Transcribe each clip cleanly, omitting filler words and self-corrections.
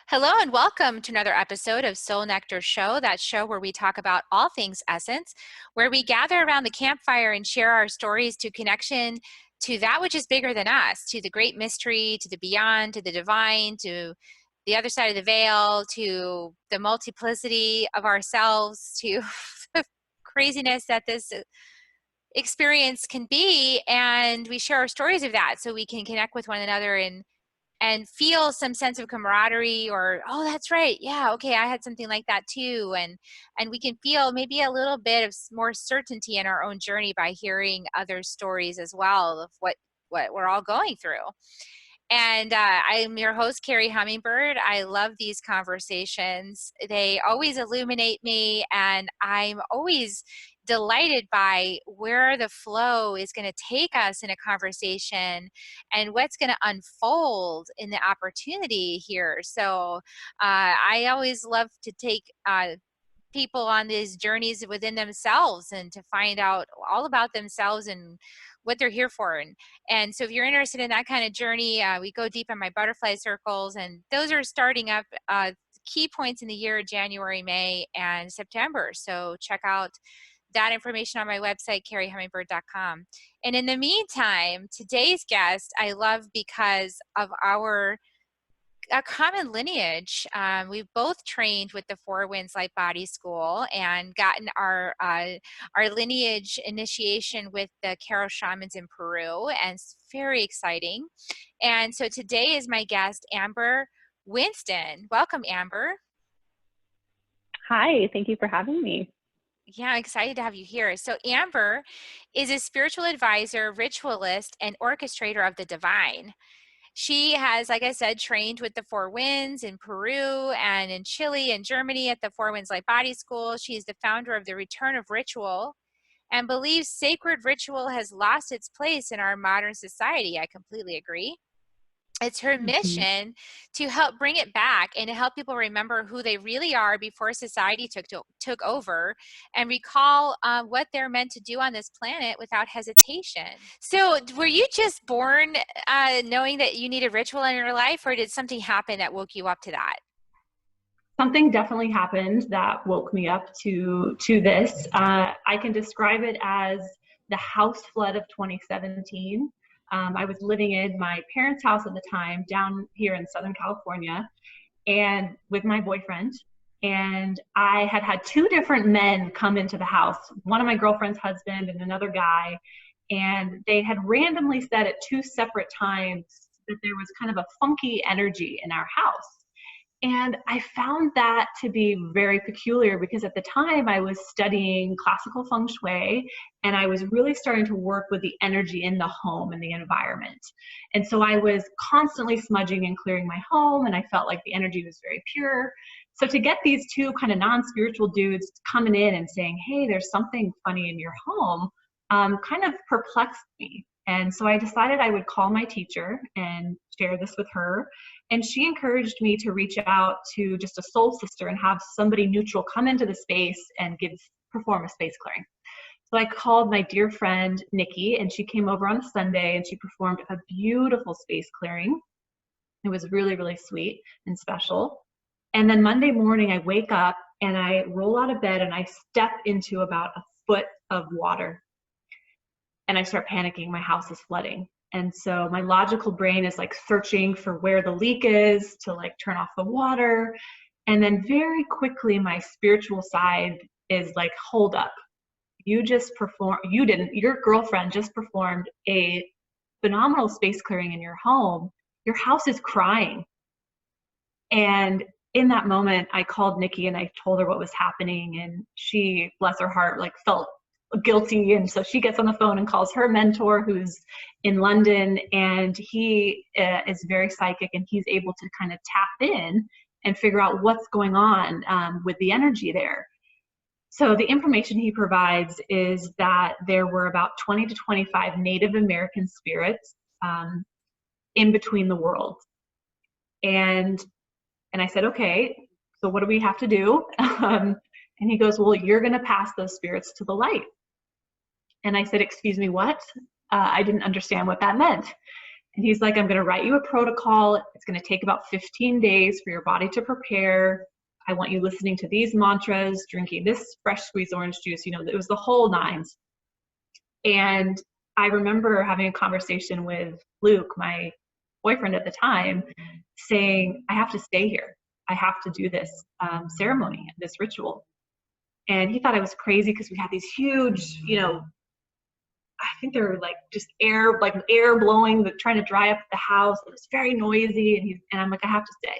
Hello and welcome to another episode of Soul Nectar Show, that show where we talk about all things essence, where we gather around the campfire and share our stories to connection to that which is bigger than us, to the great mystery, to the beyond, to the divine, to the other side of the veil, to the multiplicity of ourselves, to the craziness that this experience can be. And we share our stories of that so we can connect with one another and feel some sense of camaraderie, or, oh, that's right, yeah, okay, I had something like that too. And we can feel maybe a little bit of more certainty in our own journey by hearing other stories as well of what we're all going through. And I'm your host, Carrie Hummingbird. I love these conversations. They always illuminate me, and I'm always delighted by where the flow is going to take us in a conversation and what's going to unfold in the opportunity here. So I always love to take people on these journeys within themselves and to find out all about themselves and what they're here for. And so if you're interested in that kind of journey, we go deep in my butterfly circles, and those are starting up key points in the year: January, May, and September. So check out that information on my website, carriehummingbird.com. And in the meantime, today's guest I love because of a common lineage. We've both trained with the Four Winds Light Body School and gotten our lineage initiation with the Karo shamans in Peru, and it's very exciting. And so today is my guest, Amber Winston. Welcome, Amber. Hi, thank you for having me. Yeah, I'm excited to have you here. So Amber is a spiritual advisor, ritualist, and orchestrator of the divine. She has, like I said, trained with the Four Winds in Peru and in Chile and Germany at the Four Winds Light Body School. She's the founder of the Return of Ritual and believes sacred ritual has lost its place in our modern society. I completely agree. It's her mission to help bring it back and to help people remember who they really are before society took over, and recall what they're meant to do on this planet without hesitation. So were you just born knowing that you needed ritual in your life, or did something happen that woke you up to that? Something definitely happened that woke me up to this. I can describe it as the house flood of 2017. I was living in my parents' house at the time down here in Southern California, and with my boyfriend. And I had two different men come into the house, one of my girlfriend's husband and another guy. And they had randomly said at two separate times that there was kind of a funky energy in our house. And I found that to be very peculiar because at the time I was studying classical feng shui, and I was really starting to work with the energy in the home and the environment. And so I was constantly smudging and clearing my home, and I felt like the energy was very pure. So to get these two kind of non-spiritual dudes coming in and saying, hey, there's something funny in your home, kind of perplexed me. And so I decided I would call my teacher and share this with her. And she encouraged me to reach out to just a soul sister and have somebody neutral come into the space and perform a space clearing. So I called my dear friend, Nikki, and she came over on Sunday and she performed a beautiful space clearing. It was really, really sweet and special. And then Monday morning, I wake up and I roll out of bed and I step into about a foot of water. And I start panicking, my house is flooding. And so my logical brain is like searching for where the leak is to like turn off the water. And then very quickly, my spiritual side is like, hold up. Your girlfriend just performed a phenomenal space clearing in your home. Your house is crying. And in that moment, I called Nikki and I told her what was happening. And she, bless her heart, like felt guilty, and so she gets on the phone and calls her mentor who's in London, and he is very psychic, and he's able to kind of tap in and figure out what's going on with the energy there. So the information he provides is that there were about 20 to 25 Native American spirits in between the worlds. And I said, okay, so what do we have to do? And he goes, well, you're going to pass those spirits to the light. And I said, excuse me, what? I didn't understand what that meant. And he's like, I'm going to write you a protocol. It's going to take about 15 days for your body to prepare. I want you listening to these mantras, drinking this fresh squeezed orange juice. You know, it was the whole nines. And I remember having a conversation with Luke, my boyfriend at the time, saying, I have to stay here. I have to do this ceremony, this ritual. And he thought I was crazy because we had these huge, you know, I think they were like just air blowing, trying to dry up the house. It was very noisy. And I'm like, I have to stay.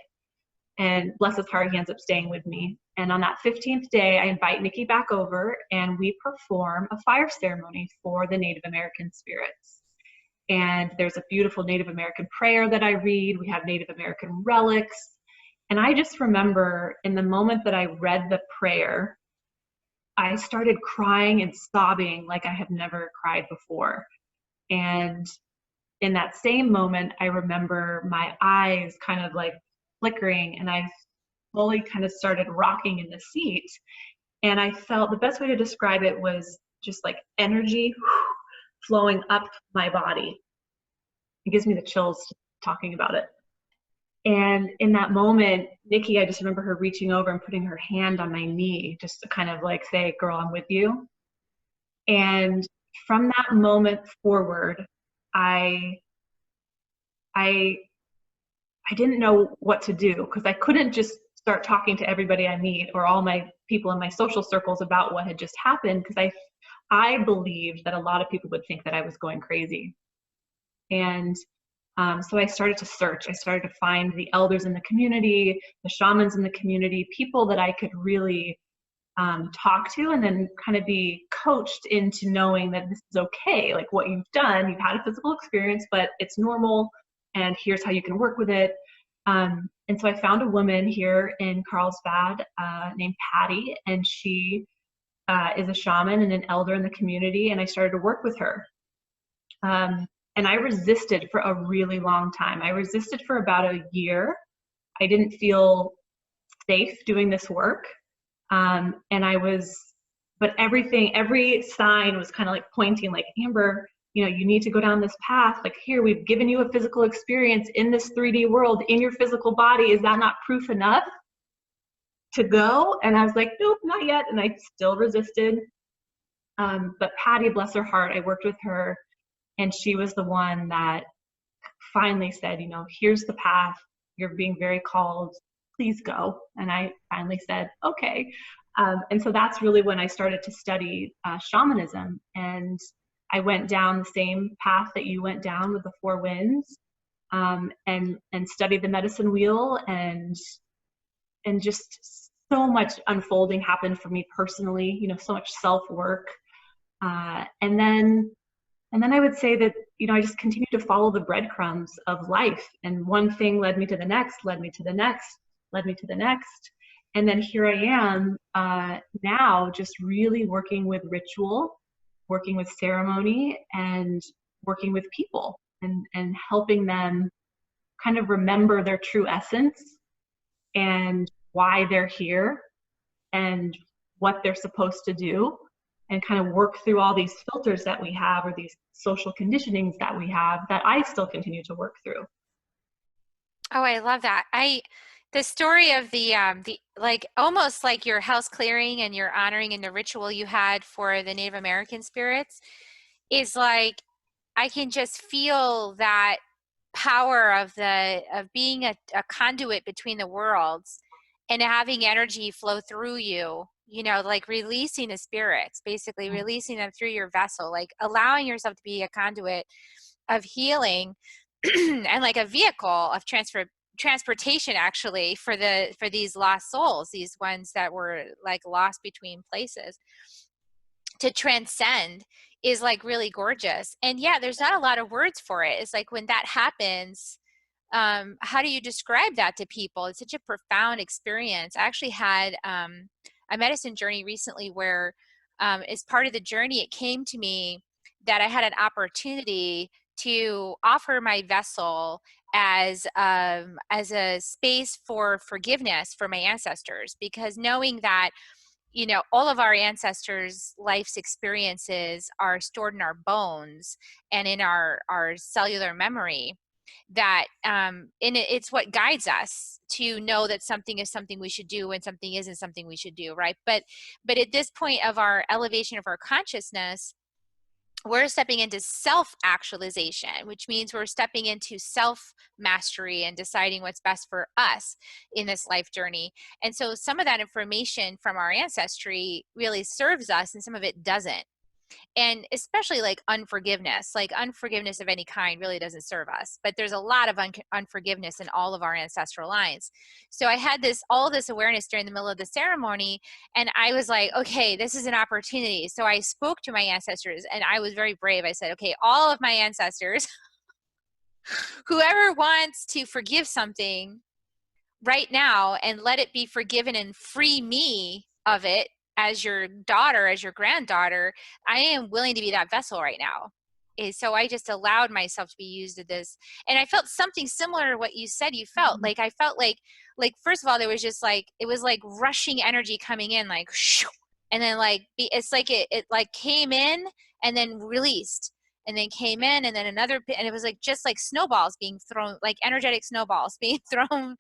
And bless his heart, he ends up staying with me. And on that 15th day, I invite Nikki back over and we perform a fire ceremony for the Native American spirits. And there's a beautiful Native American prayer that I read. We have Native American relics. And I just remember in the moment that I read the prayer, I started crying and sobbing like I have never cried before. And in that same moment, I remember my eyes kind of like flickering and I slowly kind of started rocking in the seat. And I felt the best way to describe it was just like energy flowing up my body. It gives me the chills talking about it. And in that moment, Nikki, I just remember her reaching over and putting her hand on my knee just to kind of like say, girl, I'm with you. And from that moment forward, I didn't know what to do because I couldn't just start talking to everybody I meet or all my people in my social circles about what had just happened because I believed that a lot of people would think that I was going crazy. And so I started to search. I started to find the elders in the community, the shamans in the community, people that I could really talk to and then kind of be coached into knowing that this is okay. Like what you've done, you've had a physical experience, but it's normal and here's how you can work with it. And so I found a woman here in Carlsbad named Patty, and she is a shaman and an elder in the community, and I started to work with her. And I resisted for a really long time. I resisted for about a year. I didn't feel safe doing this work. But every sign was kind of like pointing like, Amber, you know, you need to go down this path. Like here, we've given you a physical experience in this 3D world, in your physical body. Is that not proof enough to go? And I was like, nope, not yet. And I still resisted. But Patty, bless her heart, I worked with her. And she was the one that finally said, you know, here's the path. You're being very called. Please go. And I finally said, okay. And so that's really when I started to study shamanism. And I went down the same path that you went down with the four winds, and studied the medicine wheel, and just so much unfolding happened for me personally, you know, so much self-work. And then I would say that, you know, I just continued to follow the breadcrumbs of life. And one thing led me to the next, led me to the next, led me to the next. And then here I am now just really working with ritual, working with ceremony, and working with people and helping them kind of remember their true essence and why they're here and what they're supposed to do, and kind of work through all these filters that we have or these social conditionings that we have that I still continue to work through. Oh, I love that. The story of the like almost like your house clearing and your honoring and the ritual you had for the Native American spirits is like, I can just feel that power of being a conduit between the worlds and having energy flow through you, you know, like releasing the spirits, basically releasing them through your vessel, like allowing yourself to be a conduit of healing and like a vehicle of transportation actually for these lost souls, these ones that were like lost between places, to transcend is like really gorgeous. And yeah, there's not a lot of words for it. It's like when that happens, how do you describe that to people? It's such a profound experience. I actually had a medicine journey recently where as part of the journey, it came to me that I had an opportunity to offer my vessel as a space for forgiveness for my ancestors, because knowing that, you know, all of our ancestors' life's experiences are stored in our bones and in our cellular memory. that it's what guides us to know that something is something we should do and something isn't something we should do, right? But at this point of our elevation of our consciousness, we're stepping into self-actualization, which means we're stepping into self-mastery and deciding what's best for us in this life journey. And so some of that information from our ancestry really serves us and some of it doesn't. And especially like unforgiveness of any kind really doesn't serve us, but there's a lot of unforgiveness in all of our ancestral lines. So I had all this awareness during the middle of the ceremony, and I was like, okay, this is an opportunity. So I spoke to my ancestors, and I was very brave. I said, okay, all of my ancestors, whoever wants to forgive something right now and let it be forgiven and free me of it, as your daughter, as your granddaughter, I am willing to be that vessel right now. So I just allowed myself to be used at this. And I felt something similar to what you said you felt. Like I felt like first of all, there was just like, it was like rushing energy coming in, like, shoo, and then like, it's like it like came in and then released, and then came in and then another, and it was like just like snowballs being thrown, like energetic snowballs being thrown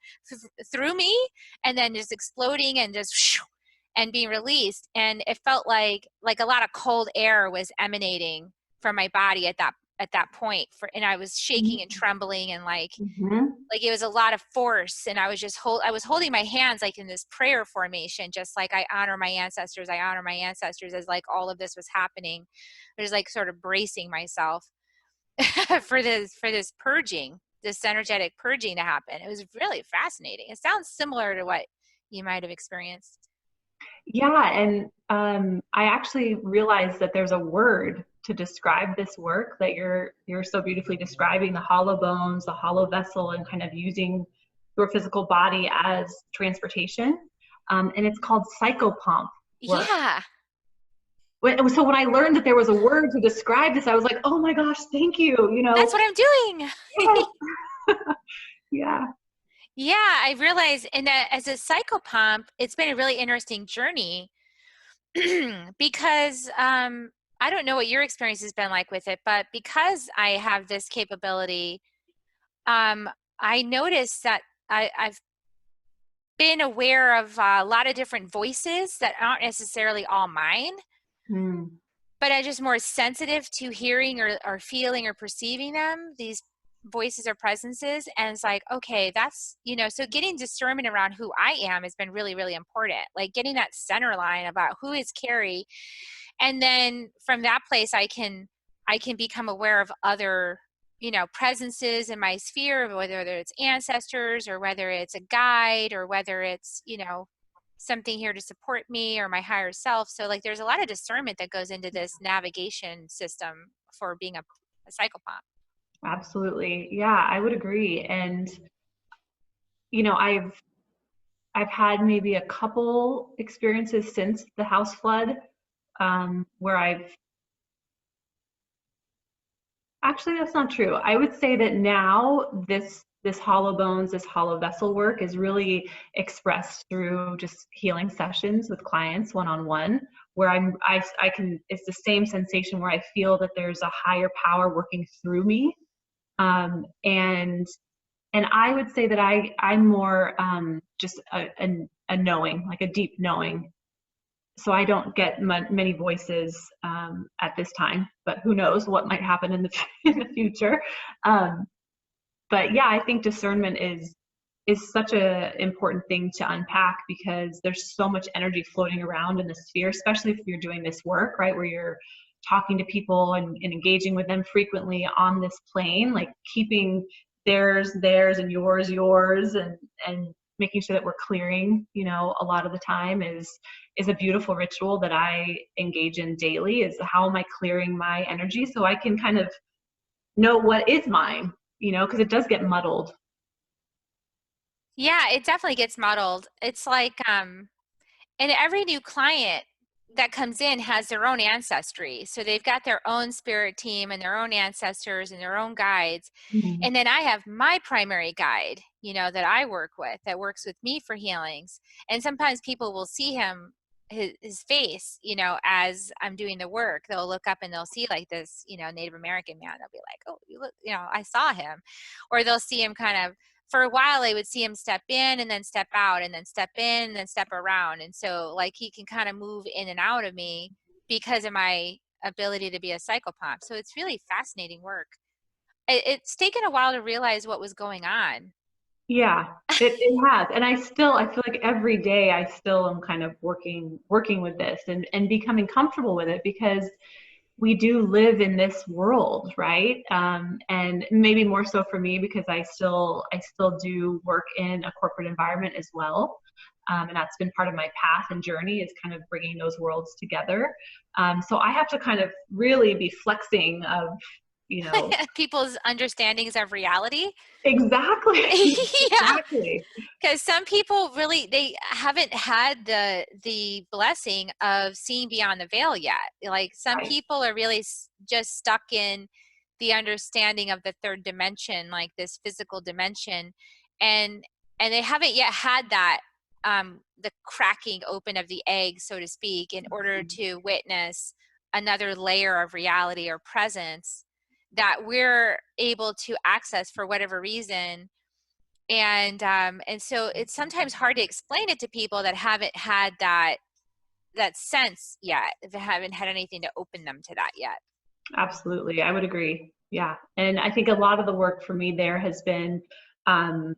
through me, and then just exploding and just shoo, and being released. And it felt like a lot of cold air was emanating from my body at that point, and I was shaking and trembling, and like it was a lot of force. And I was just I was holding my hands like in this prayer formation, just like I honor my ancestors as like all of this was happening. I was like sort of bracing myself for this purging, this energetic purging to happen. It was really fascinating. It sounds similar to what you might have experienced. Yeah, and I actually realized that there's a word to describe this work that you're so beautifully describing, the hollow bones, the hollow vessel, and kind of using your physical body as transportation. And it's called psychopomp work. Yeah. So when I learned that there was a word to describe this, I was like, oh my gosh, thank you. That's what I'm doing. Yeah. Yeah, I realized, and that as a psychopomp, it's been a really interesting journey because I don't know what your experience has been like with it, but because I have this capability, I noticed that I've been aware of a lot of different voices that aren't necessarily all mine, but I'm just more sensitive to hearing or feeling or perceiving them, these voices or presences. And it's like, okay, that's, so getting discernment around who I am has been really, really important. Like getting that center line about who is Carrie. And then from that place, I can become aware of other, presences in my sphere, whether it's ancestors or whether it's a guide or whether it's, something here to support me or my higher self. So like there's a lot of discernment that goes into this navigation system for being a psychopomp. Absolutely. Yeah, I would agree. And, I've had maybe a couple experiences since the house flood, where actually, that's not true. I would say that now this hollow bones, this hollow vessel work is really expressed through just healing sessions with clients one-on-one, where I can, it's the same sensation where I feel that there's a higher power working through me. And I would say that I'm more just a knowing, like a deep knowing. So I don't get many voices at this time, but who knows what might happen in the future. But yeah, I think discernment is such a important thing to unpack, because there's so much energy floating around in the sphere, especially if you're doing this work, right, where you're talking to people and engaging with them frequently on this plane, like keeping theirs and yours, and making sure that we're clearing, a lot of the time is a beautiful ritual that I engage in daily. Is how am I clearing my energy so I can kind of know what is mine, because it does get muddled. Yeah, it definitely gets muddled. It's like, and every new client that comes in has their own ancestry. So they've got their own spirit team and their own ancestors and their own guides. Mm-hmm. And then I have my primary guide, that I work with, that works with me for healings. And sometimes people will see him his face, you know, as I'm doing the work. They'll look up and they'll see like this, you know, Native American man. They'll be like, oh, you look, you know, I saw him. Or they'll see him kind of, for a while, they would see him step in and then step out and then step in and then step around. And so like he can kind of move in and out of me because of my ability to be a psychopomp. So it's really fascinating work. It's taken a while to realize what was going on. Yeah, it has. And I feel like every day I still am kind of working with this and becoming comfortable with it, because we do live in this world, right? And maybe more so for me, because I still do work in a corporate environment as well. And that's been part of my path and journey, is kind of bringing those worlds together. So I have to kind of really be flexing of, you know, People's understandings of reality. exactly, Yeah, exactly, because some people really, they haven't had the blessing of seeing beyond the veil yet. Like some right. people are really just stuck in the understanding of the third dimension, like this physical dimension, and they haven't yet had that, the cracking open of the egg, so to speak, in order to witness another layer of reality or presence that we're able to access for whatever reason. And so it's sometimes hard to explain it to people that haven't had that sense yet, that haven't had anything to open them to that yet. Absolutely, I would agree. Yeah, and I think a lot of the work for me there has been, um,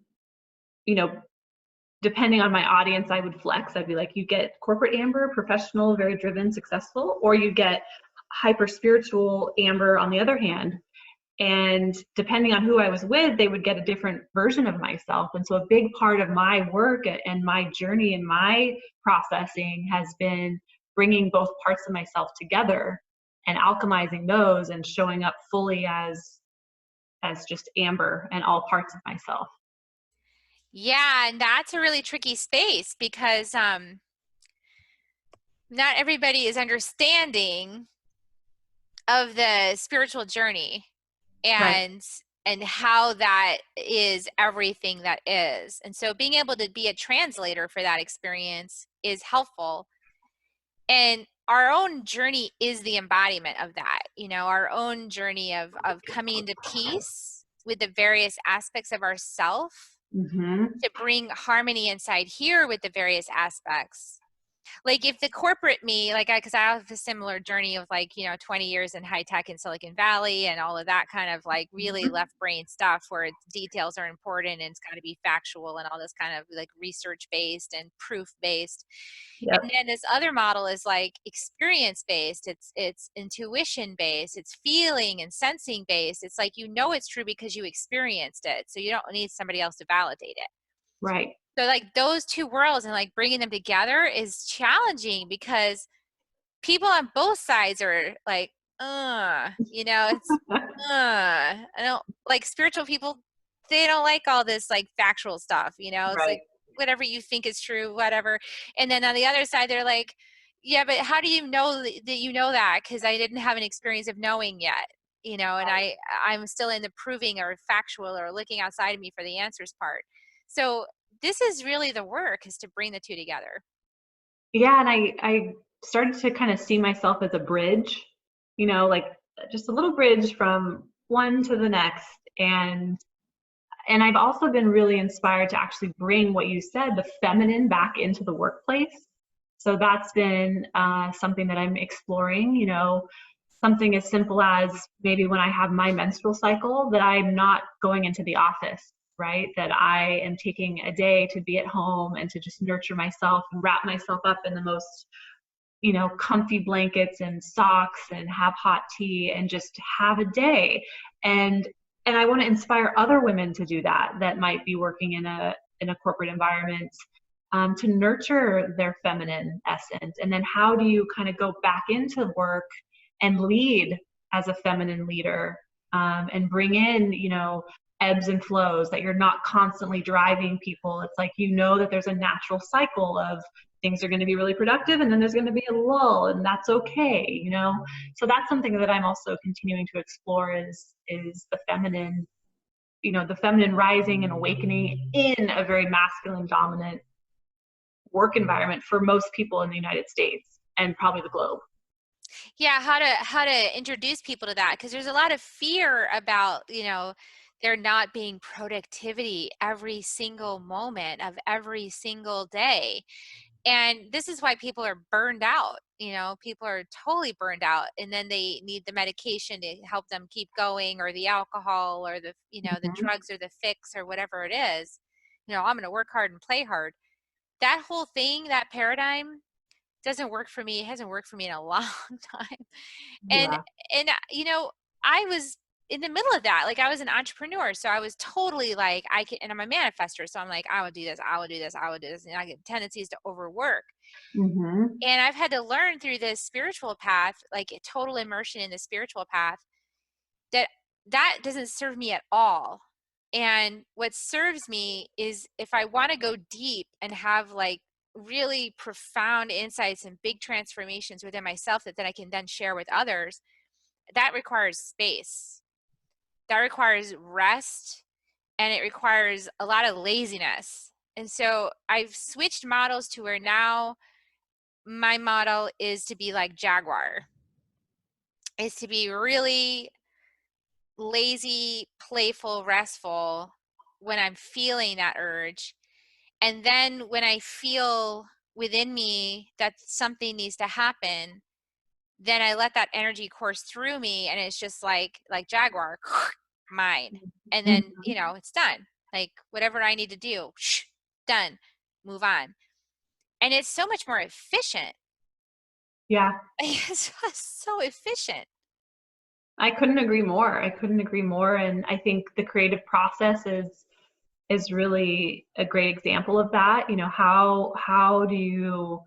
you know, depending on my audience, I would flex. I'd be like, you get corporate Amber, professional, very driven, successful, or you get hyper spiritual Amber on the other hand. And depending on who I was with, they would get a different version of myself. And so a big part of my work and my journey and my processing has been bringing both parts of myself together and alchemizing those and showing up fully as just Amber and all parts of myself. Yeah, and that's a really tricky space because not everybody is understanding of the spiritual journey, Right. and how that is everything that is. And so being able to be a translator for that experience is helpful. And our own journey is the embodiment of that, you know, our own journey of coming into peace with the various aspects of ourself Mm-hmm. to bring harmony inside here with the various aspects. Like if the corporate me, like because I have a similar journey of like, you know, 20 years in high tech in Silicon Valley and all of that kind of like really left brain stuff where details are important and it's got to be factual and all this kind of like research based and proof based. And Yep. then this other model is like experience based. It's intuition based. It's feeling and sensing based. It's like, you know, it's true because you experienced it. So you don't need somebody else to validate it. Right. So like those two worlds and like bringing them together is challenging because people on both sides are like, you know, it's, I don't like spiritual people. They don't like all this like factual stuff, you know, it's Right. like whatever you think is true, whatever. And then on the other side, they're like, yeah, but how do you know that you know that? Because I didn't have an experience of knowing yet, you know, and I'm still in the proving or factual or looking outside of me for the answers part. So this is really the work, is to bring the two together. Yeah, and I started to kind of see myself as a bridge, you know, like just a little bridge from one to the next. And I've also been really inspired to actually bring what you said, the feminine, back into the workplace. So that's been something that I'm exploring, you know, something as simple as maybe when I have my menstrual cycle, that I'm not going into the office, right? That I am taking a day to be at home and to just nurture myself and wrap myself up in the most, you know, comfy blankets and socks and have hot tea and just have a day. And I want to inspire other women to do that, that might be working in a corporate environment, to nurture their feminine essence. And then how do you kind of go back into work and lead as a feminine leader, and bring in, you know, ebbs and flows, that you're not constantly driving people. It's like, you know, that there's a natural cycle of things are going to be really productive and then there's going to be a lull, and that's okay, you know. So that's something that I'm also continuing to explore, is the feminine, you know, the feminine rising and awakening in a very masculine dominant work environment for most people in the United States and probably the globe. Yeah, how to introduce people to that, because there's a lot of fear about, you know, there not being productivity every single moment of every single day. And this is why people are burned out. You know, people are totally burned out, and then they need the medication to help them keep going, or the alcohol, or the, you know, the Mhm. drugs, or the fix, or whatever it is. You know, I'm going to work hard and play hard. That whole thing, that paradigm doesn't work for me. It hasn't worked for me in a long time. And Yeah. you know, I was in the middle of that. Like, I was an entrepreneur, so I was totally like, I can, and I'm a manifester, so I'm like, I will do this, I will do this, I will do this, and I get tendencies to overwork. Hmm. And I've had to learn through this spiritual path, like a total immersion in the spiritual path, that that doesn't serve me at all. And what serves me is, if I want to go deep and have like really profound insights and big transformations within myself that then I can then share with others, that requires space. That requires rest, and it requires a lot of laziness. And so I've switched models to where now my model is to be like Jaguar, is to be really lazy, playful, restful when I'm feeling that urge. And then when I feel within me that something needs to happen, then I let that energy course through me, and it's just like Jaguar, mine. And then, you know, it's done. Like, whatever I need to do, done, move on. And it's so much more efficient. Yeah. It's just so efficient. I couldn't agree more. I couldn't agree more. And I think the creative process is really a great example of that. You know, how do you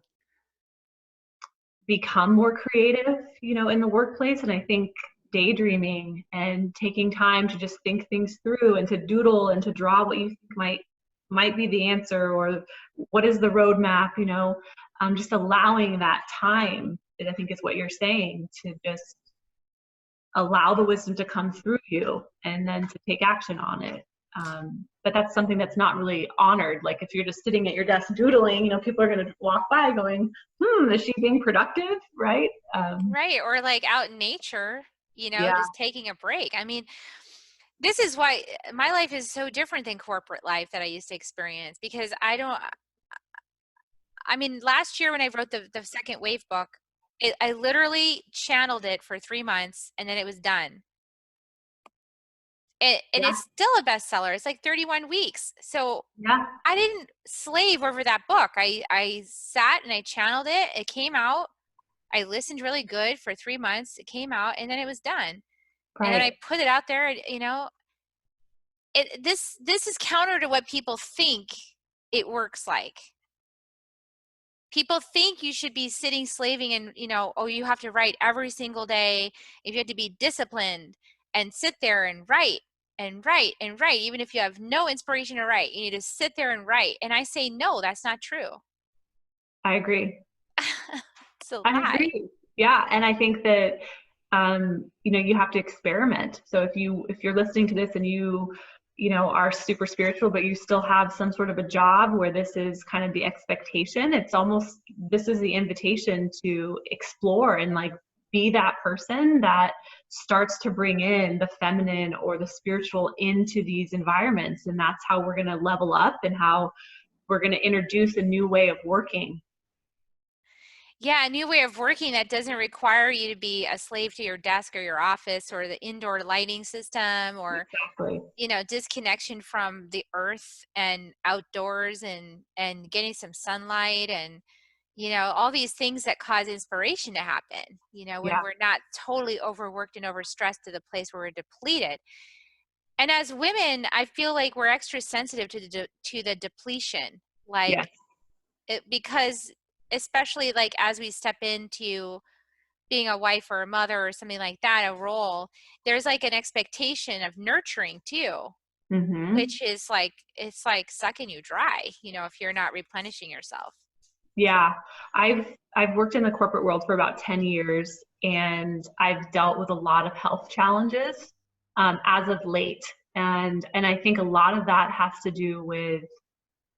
become more creative, you know, in the workplace? And I think daydreaming and taking time to just think things through and to doodle and to draw what you think might be the answer, or what is the roadmap, you know, just allowing that time, I think is what you're saying, to just allow the wisdom to come through you and then to take action on it. But that's something that's not really honored. Like, if you're just sitting at your desk doodling, you know, people are going to walk by going, is she being productive? Right. Right. Or like out in nature, you know, Yeah. just taking a break. I mean, this is why my life is so different than corporate life that I used to experience, because I mean, last year when I wrote the second wave book, I literally channeled it for 3 months, and then it was done. And Yeah. it's still a bestseller. It's like 31 weeks. So Yeah. I didn't slave over that book. I sat and I channeled it. It came out. I listened really good for 3 months. It came out, and then it was done. And then Right. I put it out there, you know. This is counter to what people think it works like. People think you should be sitting slaving, and, you know, oh, you have to write every single day. If you have to be disciplined and sit there and write and write and write, even if you have no inspiration to write, you need to sit there and write. And I say, no, that's not true. I agree. It's a I lie. agree. Yeah. And I think that, you know, you have to experiment. So if you're listening to this and you know, are super spiritual, but you still have some sort of a job where this is kind of the expectation, it's almost, this is the invitation to explore and like be that person that starts to bring in the feminine or the spiritual into these environments. And that's how we're going to level up, and how we're going to introduce a new way of working. Yeah, a new way of working that doesn't require you to be a slave to your desk or your office or the indoor lighting system, or, Exactly. you know, disconnection from the earth and outdoors, and getting some sunlight, and, you know, all these things that cause inspiration to happen, you know, when Yeah. we're not totally overworked and overstressed to the place where we're depleted. And as women, I feel like we're extra sensitive to the depletion, like, Yes. because especially like as we step into being a wife or a mother or something like that, a role, there's like an expectation of nurturing too, Hmm. which is like, it's like sucking you dry, you know, if you're not replenishing yourself. Yeah, I've worked in the corporate world for about 10 years, and I've dealt with a lot of health challenges as of late. And I think a lot of that has to do with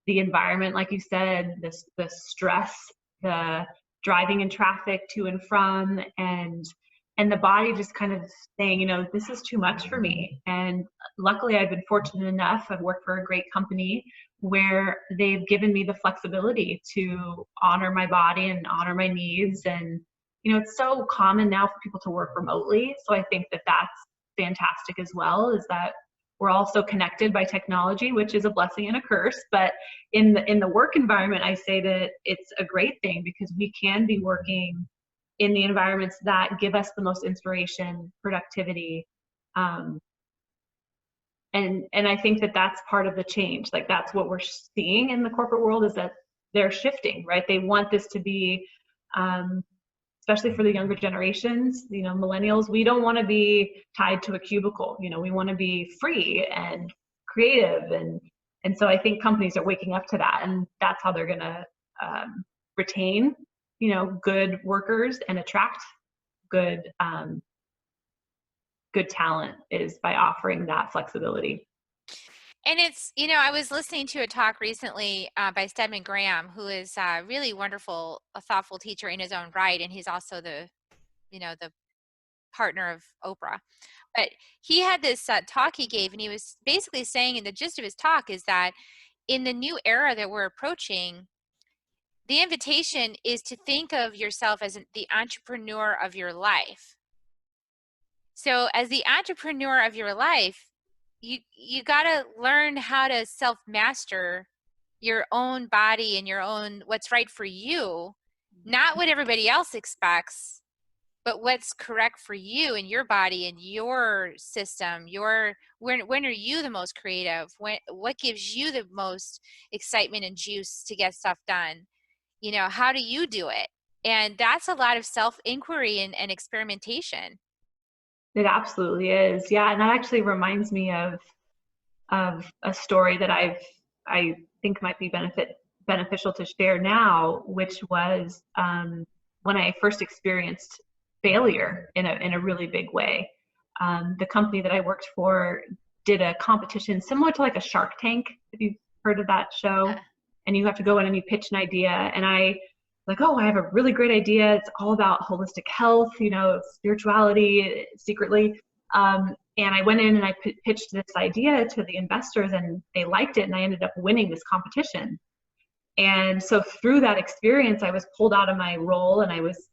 the environment, like you said, the stress, the driving in traffic to and from, and the body just kind of saying, you know, this is too much for me. And luckily I've been fortunate enough, I've worked for a great company where they've given me the flexibility to honor my body and honor my needs. And, you know, it's so common now for people to work remotely. So I think that that's fantastic as well, is that we're also connected by technology, which is a blessing and a curse. But in the work environment, I say that it's a great thing because we can be working in the environments that give us the most inspiration, productivity. And I think that that's part of the change. Like that's what we're seeing in the corporate world, is that they're shifting, right? They want this to be, especially for the younger generations, you know, millennials, we don't want to be tied to a cubicle. You know, we want to be free and creative. And so I think companies are waking up to that, and that's how they're going to retain, you know, good workers and attract good, good talent, is by offering that flexibility. And it's, you know, I was listening to a talk recently by Stedman Graham, who is really wonderful, a thoughtful teacher in his own right. And he's also the, you know, the partner of Oprah. But he had this talk he gave, and he was basically saying, and the gist of his talk is that in the new era that we're approaching, the invitation is to think of yourself as the entrepreneur of your life. So as the entrepreneur of your life, you got to learn how to self-master your own body and your own, what's right for you, not what everybody else expects, but what's correct for you and your body and your system. When are you the most creative? What gives you the most excitement and juice to get stuff done? You know, how do you do it? And that's a lot of self-inquiry and experimentation. It absolutely is. Yeah. And that actually reminds me of a story that I think might be beneficial to share now, which was when I first experienced failure in a really big way. The company that I worked for did a competition similar to like a Shark Tank, if you've heard of that show. And you have to go in and you pitch an idea. And I like, oh, I have a really great idea. It's all about holistic health, you know, spirituality secretly. And I went in and I pitched this idea to the investors, and they liked it, and I ended up winning this competition. And so through that experience, I was pulled out of my role, and I was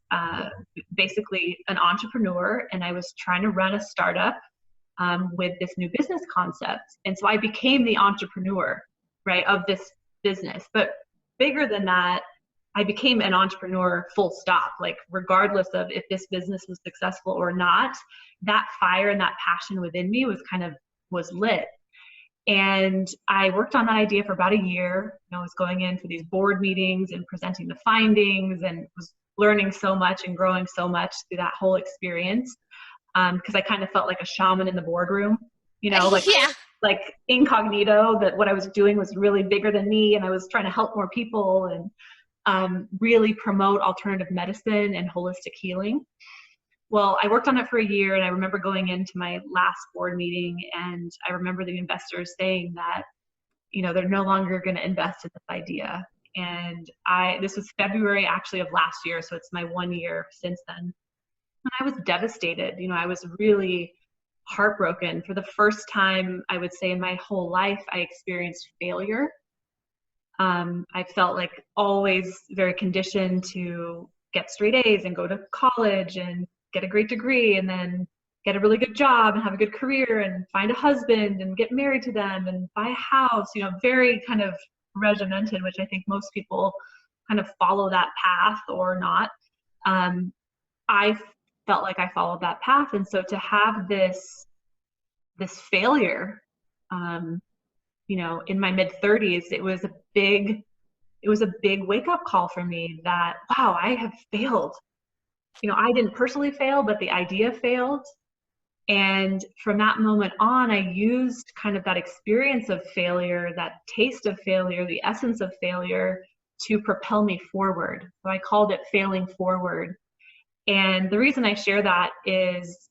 basically an entrepreneur, and I was trying to run a startup with this new business concept. And so I became the entrepreneur, right, of this business. But bigger than that, I became an entrepreneur full stop. Like regardless of if this business was successful or not, that fire and that passion within me was lit. And I worked on that idea for about a year. You know, I was going into these board meetings and presenting the findings, and was learning so much and growing so much through that whole experience. Because I kind of felt like a shaman in the boardroom, you know, like Yeah. like incognito, that what I was doing was really bigger than me, and I was trying to help more people and really promote alternative medicine and holistic healing. Well, I worked on it for a year, and I remember going into my last board meeting, and I remember the investors saying that, you know, they're no longer going to invest in this idea. And this was February actually of last year, so it's my 1 year since then. And I was devastated. You know, I was really heartbroken. For the first time, I would say in my whole life, I experienced failure. I felt like always very conditioned to get straight A's and go to college and get a great degree, and then get a really good job and have a good career and find a husband and get married to them and buy a house, you know, very kind of regimented, which I think most people kind of follow that path or not. I felt like I followed that path. And so to have this failure, you know, in my mid 30s, it was a big wake up call for me that, wow, I have failed. You know, I didn't personally fail, but the idea failed. And from that moment on, I used kind of that experience of failure, that taste of failure, the essence of failure, to propel me forward. So I called it failing forward. And the reason I share that is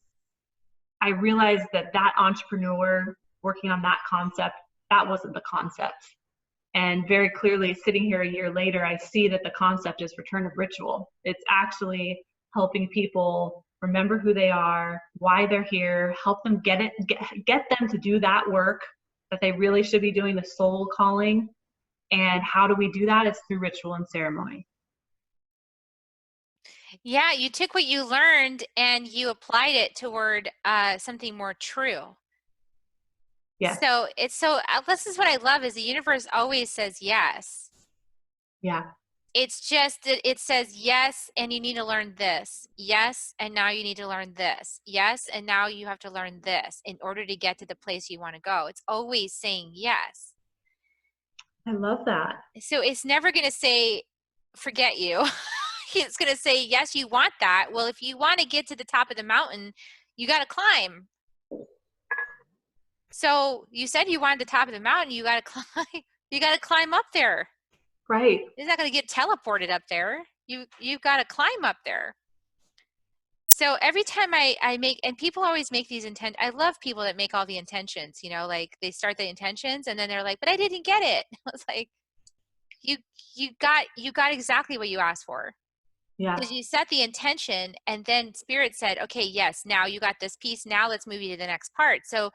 I realized that entrepreneur working on that concept, that wasn't the concept. And very clearly, sitting here a year later, I see that the concept is return of ritual. It's actually helping people remember who they are, why they're here, help them get them to do that work that they really should be doing, the soul calling. And how do we do that? It's through ritual and ceremony. Yeah, you took what you learned and you applied it toward something more true. Yes. So this is what I love is the universe always says yes. Yeah. It's just that it says yes, and you need to learn this. Yes, and now you need to learn this. Yes, and now you have to learn this in order to get to the place you want to go. It's always saying yes. I love that. So it's never going to say, forget you. It's going to say, yes, you want that. Well, if you want to get to the top of the mountain, you got to climb. So you said you wanted the top of the mountain, you got to climb. You got to climb up there. Right. It's not going to get teleported up there. You've got to climb up there. So every time I make, and people always make these I love people that make all the intentions, you know, like they start the intentions and then they're like, but I didn't get it. I was like, you got exactly what you asked for. Yeah. Because you set the intention and then spirit said, okay, yes, now you got this piece. Now let's move you to the next part. So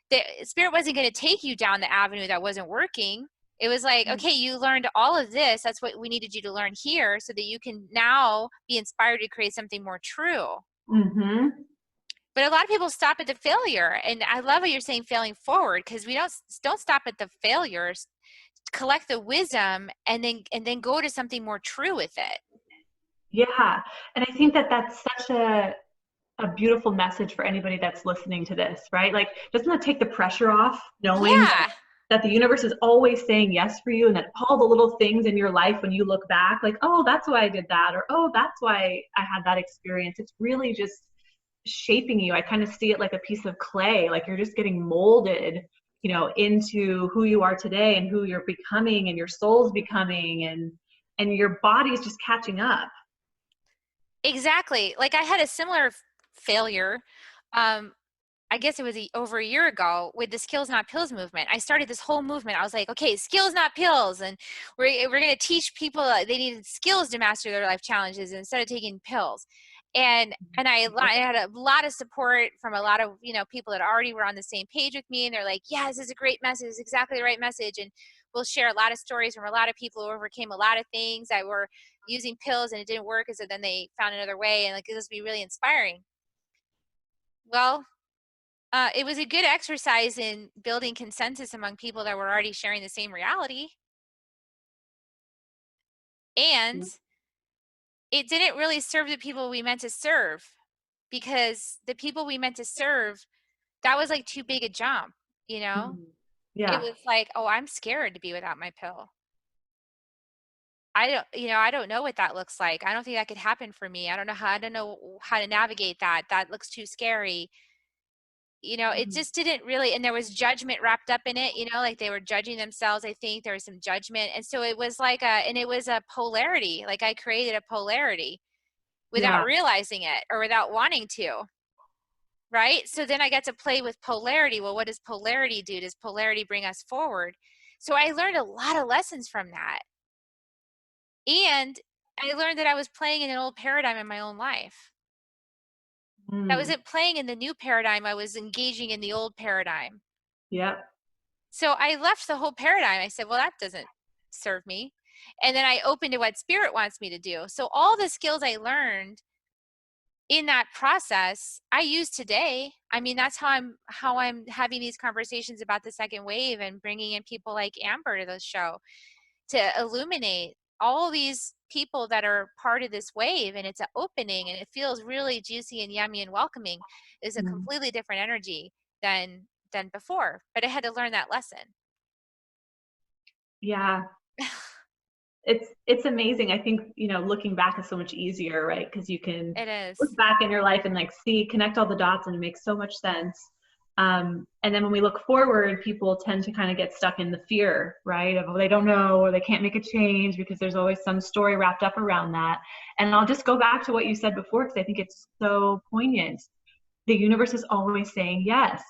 the spirit wasn't going to take you down the avenue that wasn't working. It was like, okay, you learned all of this. That's what we needed you to learn here so that you can now be inspired to create something more true. Mm-hmm. But a lot of people stop at the failure. And I love what you're saying, failing forward, because we don't stop at the failures, collect the wisdom and then go to something more true with it. Yeah. And I think that that's such a beautiful message for anybody that's listening to this, right? Like, doesn't that take the pressure off knowing Yeah. that the universe is always saying yes for you, and that all the little things in your life, when you look back, like, oh, that's why I did that, or oh, that's why I had that experience. It's really just shaping you. I kind of see it like a piece of clay, like you're just getting molded, you know, into who you are today and who you're becoming and your soul's becoming, and your body's just catching up. Exactly. Like I had a similar failure. I guess it was over a year ago with the skills not pills movement. I started this whole movement. I was like, okay, skills not pills, and we're going to teach people they needed skills to master their life challenges instead of taking pills. And I had a lot of support from a lot of people that already were on the same page with me, and they're like, yeah, this is a great message, it's exactly the right message. And we'll share a lot of stories from a lot of people who overcame a lot of things that were using pills and it didn't work, and so then they found another way, and like this would be really inspiring. Well, it was a good exercise in building consensus among people that were already sharing the same reality. And it didn't really serve the people we meant to serve, because the people we meant to serve, that was like too big a jump, you know? It Yeah. was like, oh, I'm scared to be without my pill. I don't know what that looks like. I don't think that could happen for me. I don't know how to navigate that. That looks too scary. It just didn't really, and there was judgment wrapped up in it, like they were judging themselves. I think there was some judgment. And so it was like it was a polarity. Like I created a polarity without Yeah. realizing it or without wanting to. Right. So then I got to play with polarity. Well, what does polarity do? Does polarity bring us forward? So I learned a lot of lessons from that. And I learned that I was playing in an old paradigm in my own life. I wasn't playing in the new paradigm. I was engaging in the old paradigm. Yeah. So I left the whole paradigm. I said, well, that doesn't serve me. And then I opened to what spirit wants me to do. So all the skills I learned in that process, I use today. I mean, that's how I'm having these conversations about the second wave and bringing in people like Amber to the show to illuminate all these people that are part of this wave. And it's an opening, and it feels really juicy and yummy and welcoming. It's a completely different energy than before, but I had to learn that lesson. Yeah. It's amazing. I think, looking back is so much easier, right? Because you can It is. look back in your life and like connect all the dots, and it makes so much sense. And then when we look forward, people tend to kind of get stuck in the fear, right? Of, they don't know, or they can't make a change because there's always some story wrapped up around that. And I'll just go back to what you said before, because I think it's so poignant. The universe is always saying yes.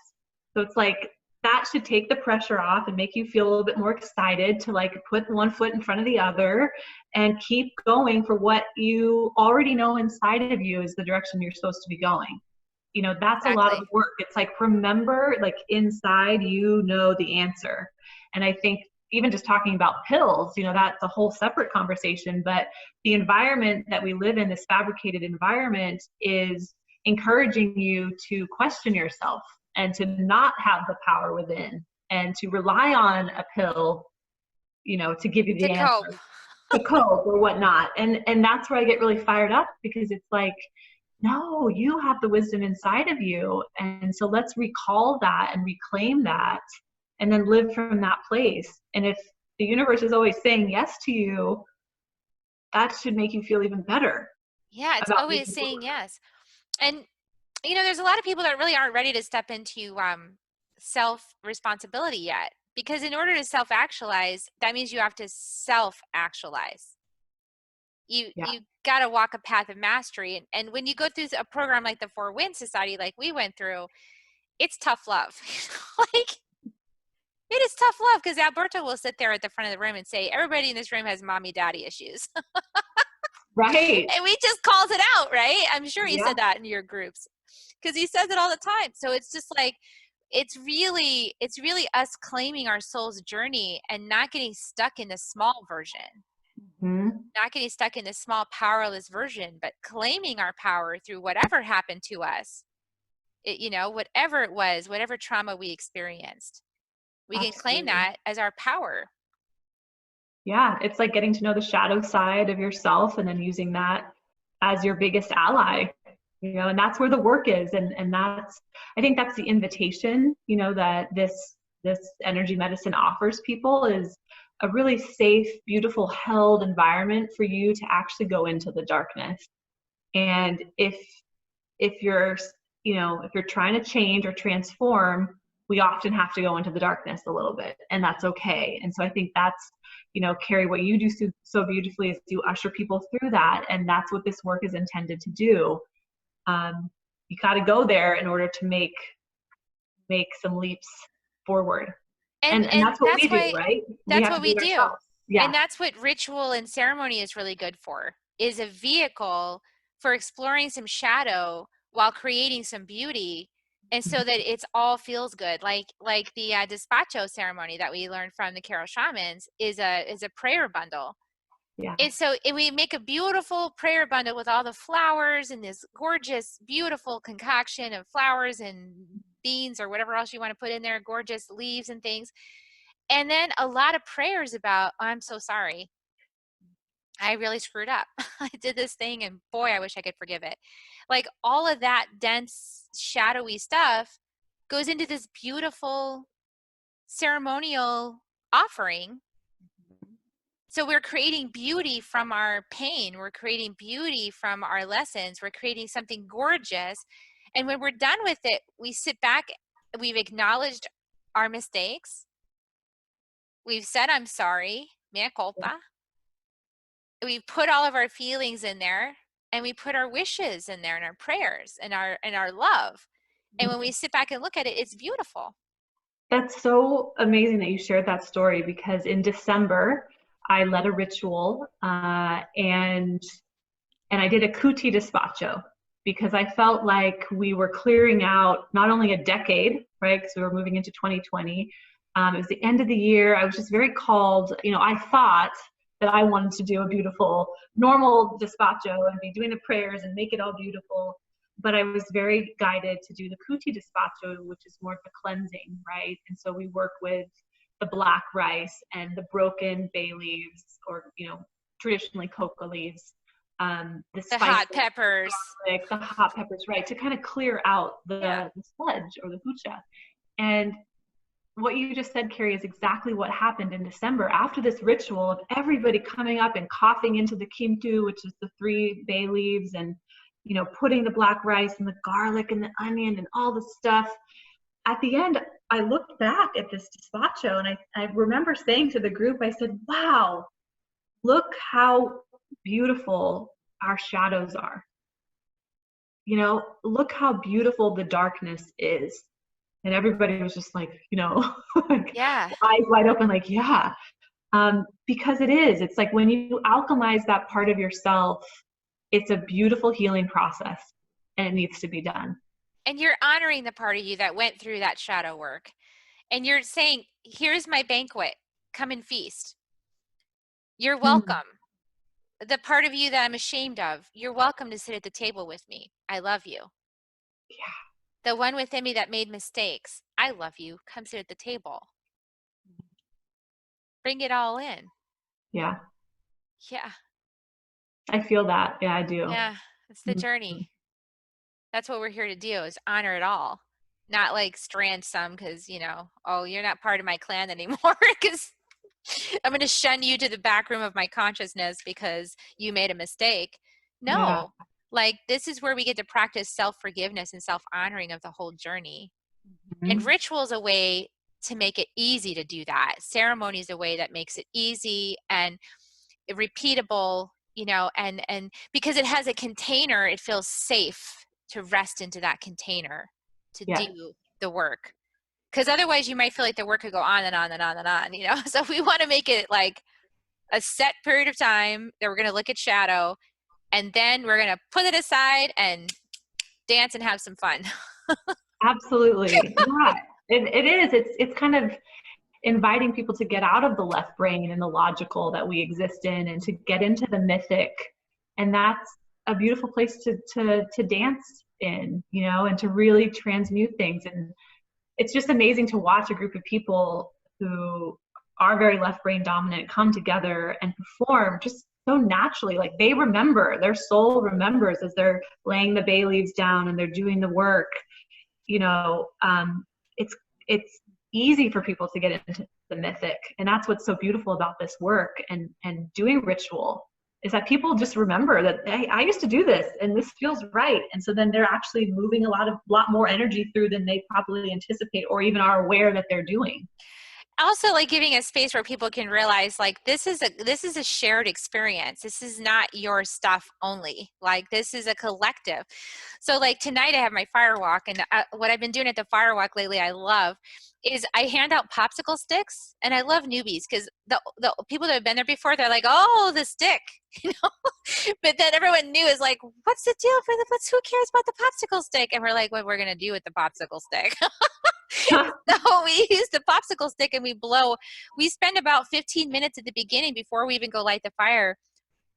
So it's like, that should take the pressure off and make you feel a little bit more excited to like put one foot in front of the other and keep going for what you already know inside of you is the direction you're supposed to be going. You know, that's a lot of Exactly. work. It's like, remember, like inside, you know the answer. And I think even just talking about pills, you know, that's a whole separate conversation, but the environment that we live in, this fabricated environment, is encouraging you to question yourself and to not have the power within and to rely on a pill, you know, to give you To the cope. answer, to cope or whatnot. And that's where I get really fired up, because it's like, no, you have the wisdom inside of you. And so let's recall that and reclaim that and then live from that place. And if the universe is always saying yes to you, that should make you feel even better Yeah, it's about always moving saying forward. yes. And you know, there's a lot of people that really aren't ready to step into self responsibility yet, because in order to self actualize, that means you have to self actualize. Yeah. You got to walk a path of mastery, and when you go through a program like the Four Winds Society, like we went through, it's tough love. Like, it is tough love, because Alberto will sit there at the front of the room and say, everybody in this room has mommy daddy issues. Right. And we just calls it out, right? I'm sure he Yeah. said that in your groups, because he says it all the time. So it's just like, it's really us claiming our soul's journey and not getting stuck in the small version, Mhm. not getting stuck in the small powerless version, but claiming our power through whatever happened to us. You know, whatever it was, whatever trauma we experienced, we can claim Absolutely. that as our power. Yeah, it's like getting to know the shadow side of yourself and then using that as your biggest ally, you know, and that's where the work is. And that's, I think that's the invitation, you know, that this energy medicine offers people, is a really safe, beautiful, held environment for you to actually go into the darkness. And if you're, you know, if you're trying to change or transform, we often have to go into the darkness a little bit, and that's okay. And so I think that's, you know, Carrie, what you do so beautifully is you usher people through that, and that's what this work is intended to do. You got to go there in order to make some leaps forward, and And that's what we that's do, why, right? We that's have to what do we it do. ourselves. Yeah. And that's what ritual and ceremony is really good for, is a vehicle for exploring some shadow while creating some beauty, and so that it's all feels good. Like the despacho ceremony that we learned from the Carol shamans is a prayer bundle. Yeah. And so we make a beautiful prayer bundle with all the flowers and this gorgeous, beautiful concoction of flowers and beans or whatever else you want to put in there, gorgeous leaves and things. And then a lot of prayers about, oh, I'm so sorry. I really screwed up. I did this thing and boy, I wish I could forgive it. Like, all of that dense, shadowy stuff goes into this beautiful ceremonial offering. So we're creating beauty from our pain. We're creating beauty from our lessons. We're creating something gorgeous. And when we're done with it, we sit back, we've acknowledged our mistakes. We've said, I'm sorry, mea culpa. We put all of our feelings in there, and we put our wishes in there, and our prayers and our love. And when we sit back and look at it, it's beautiful. That's so amazing that you shared that story, because in December I led a ritual, and I did a kuti despacho, because I felt like we were clearing out not only a decade, right? Because we were moving into 2020. It was the end of the year. I was just very called. You know, I thought that I wanted to do a beautiful, normal despacho and be doing the prayers and make it all beautiful. But I was very guided to do the kuti despacho, which is more of the cleansing, right? And so we work with the black rice and the broken bay leaves, or, you know, traditionally coca leaves, the The spices, hot peppers. garlic, the hot peppers, right, to kind of clear out Yeah. the sludge or the hucha. And what you just said, Carrie, is exactly what happened in December after this ritual of everybody coming up and coughing into the kimtu, which is the 3 bay leaves, and, you know, putting the black rice and the garlic and the onion and all the stuff. At the end, I looked back at this despacho, and I remember saying to the group, I said, wow, look how beautiful our shadows are. You know, look how beautiful the darkness is. And everybody was just like, like Yeah. eyes wide open, like, yeah. Because it's like when you alchemize that part of yourself, it's a beautiful healing process and it needs to be done. And you're honoring the part of you that went through that shadow work. And you're saying, here's my banquet. Come and feast. You're Mm. welcome. The part of you that I'm ashamed of, you're welcome to sit at the table with me. I love you. Yeah. The one within me that made mistakes, I love you. Come sit at the table. Bring it all in. Yeah. Yeah. I feel that. Yeah, I do. Yeah. It's the Mhm. journey. That's what we're here to do, is honor it all. Not like strand some because, oh, you're not part of my clan anymore because I'm going to shun you to the back room of my consciousness because you made a mistake. Yeah. No, like this is where we get to practice self-forgiveness and self-honoring of the whole journey. And Mhm. ritual is a way to make it easy to do that. Ceremony is a way that makes it easy and repeatable, and because it has a container, it feels safe to rest into that container to Yeah. do the work. Because otherwise you might feel like the work could go on and on and on and on. So we want to make it like a set period of time that we're going to look at shadow, and then we're going to put it aside and dance and have some fun. Absolutely. Yeah. It is. It's kind of inviting people to get out of the left brain and the logical that we exist in and to get into the mythic. And that's a beautiful place to dance in, and to really transmute things. And it's just amazing to watch a group of people who are very left brain dominant come together and perform just so naturally. Like they remember, their soul remembers as they're laying the bay leaves down and they're doing the work. you know, it's easy for people to get into the mythic, and that's what's so beautiful about this work and doing ritual is that people just remember that, hey, I used to do this and this feels right, and so then they're actually moving a lot more energy through than they probably anticipate or even are aware that they're doing. Also, like giving a space where people can realize like this is a shared experience. This is not your stuff only. Like this is a collective. So like tonight I have my fire walk, and what I've been doing at the fire walk lately I love is I hand out popsicle sticks, and I love newbies because the people that have been there before, they're like, oh, the stick, you know. But then everyone new is like, what's the deal for the who cares about the popsicle stick? And we're like, what we're gonna do with the popsicle stick. So we use the popsicle stick and we spend about 15 minutes at the beginning before we even go light the fire.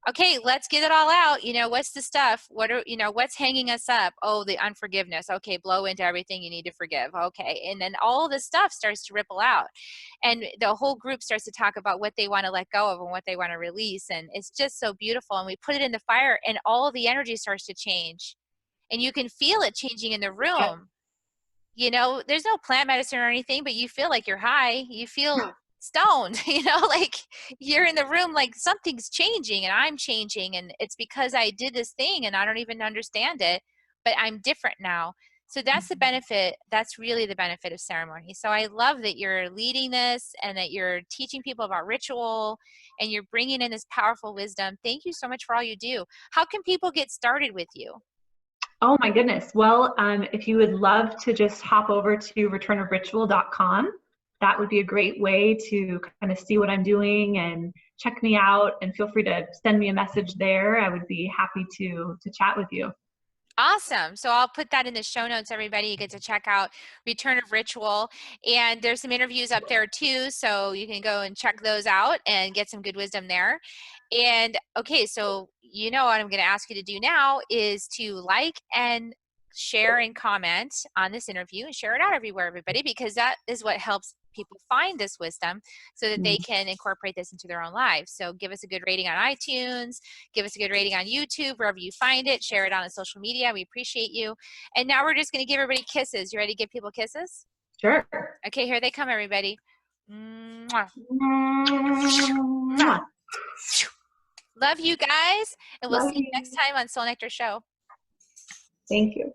Okay, let's get it all out. What's the stuff? What's hanging us up? Oh, the unforgiveness. Okay, blow into everything you need to forgive. Okay. And then all the stuff starts to ripple out. And the whole group starts to talk about what they want to let go of and what they want to release. And it's just so beautiful. And we put it in the fire and all the energy starts to change. And you can feel it changing in the room. There's no plant medicine or anything, but you feel like you're high. You feel stoned, like you're in the room, like something's changing and I'm changing. And it's because I did this thing and I don't even understand it, but I'm different now. So that's the benefit. That's really the benefit of ceremony. So I love that you're leading this and that you're teaching people about ritual and you're bringing in this powerful wisdom. Thank you so much for all you do. How can people get started with you? Oh my goodness. Well, if you would love to just hop over to returnofritual.com, that would be a great way to kind of see what I'm doing and check me out, and feel free to send me a message there. I would be happy to chat with you. Awesome. So I'll put that in the show notes, everybody. You get to check out Return of Ritual. And there's some interviews up there too. So you can go and check those out and get some good wisdom there. And okay, so what I'm going to ask you to do now is to like and share and comment on this interview and share it out everywhere, everybody, because that is what helps people find this wisdom so that they can incorporate this into their own lives. So give us a good rating on iTunes, give us a good rating on YouTube, wherever you find it, share it on social media. We appreciate you. And now we're just going to give everybody kisses. You ready to give people kisses? Sure. Okay, here they come, everybody. Mwah. Mwah. Love you guys, and we'll Love see you you. next time on Soul Nectar Show. Thank you.